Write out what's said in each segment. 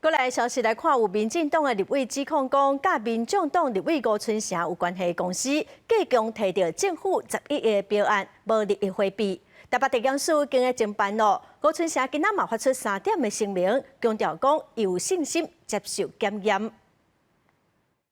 过来消息来看，有民进党的立委指控讲，甲民众党立委吴春霞有关系的公司，计共摕到政府11亿的标案，无立意回避。台北地检署经过侦办咯，吴春霞今仔嘛发出3点的声明，强调讲伊有信心接受检验。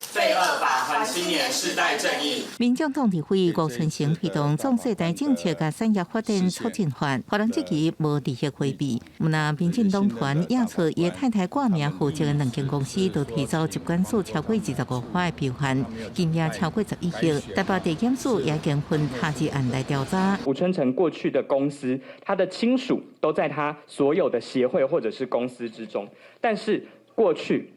废恶法还青年世代正义。民众党立委吴春成推动总世代政策甲产业发展促进法，法人这期无利益回避。那民进党团亚出叶太太挂名负责的2间公司，都提早集管数超过25块的标函，金额超过11亿。台北地检署也经分他几案来调查。吴春成过去的公司，他的亲属都在他所有的协会或者是公司之中，但是过去。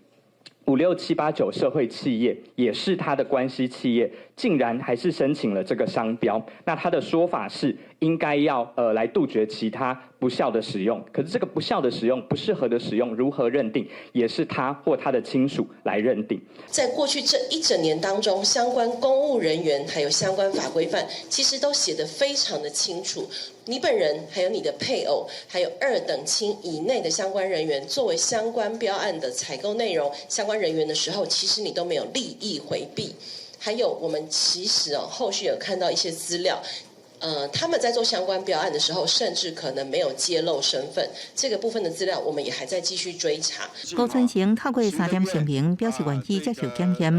5、6、7、8、9社会企业也是他的关系企业，竟然还是申请了这个商标。那他的说法是应该要来杜绝其他不孝的使用，可是这个不孝的使用、不适合的使用如何认定，也是他或他的亲属来认定。在过去这1整年当中，相关公务人员还有相关法规范，其实都写得非常的清楚。你本人还有你的配偶，还有2等亲以内的相关人员，作为相关标案的采购内容、相关人员的时候，其实你都没有利益回避。还有，我们其实后续有看到一些资料。 他们在做相关标案的时候，甚至可能没有揭露身份，这个部分的资料我们也还在继续追查。吴春成透过3点声明，表示愿意接受检验，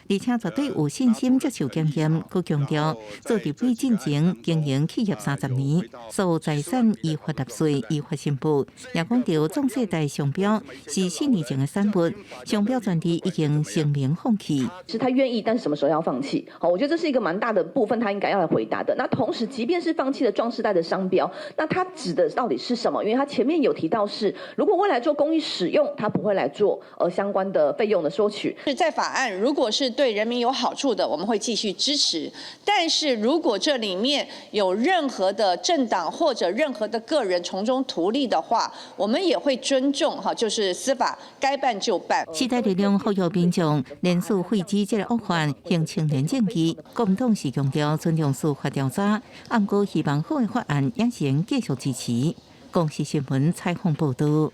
而且绝对有信心接受检验。佮强调，做立委进前经营企业30年，所有财产依法纳税、依法申报。也讲到总世代商标是4年前的产物，商标专利已经声明放弃。是他愿意，但是什么时候要放弃？好，我觉得这是一个蛮大的部分，他应该要来回答的。那同时， 即便是放弃了壮世代的商标，那它指的到底是什么？因为它前面有提到是，如果未来做公益使用，它不会来做相关的费用的收取。是在法案如果是对人民有好处的，我们会继续支持。但是如果这里面有任何的政党或者任何的个人从中图利的话，我们也会尊重就是司法该办就办。时代力量呼吁民众联署废止这个恶法，行青年政绩。国民党是强调尊重司法调查。 暗哥希望好的法案也先继续支持。公视新闻采访报道。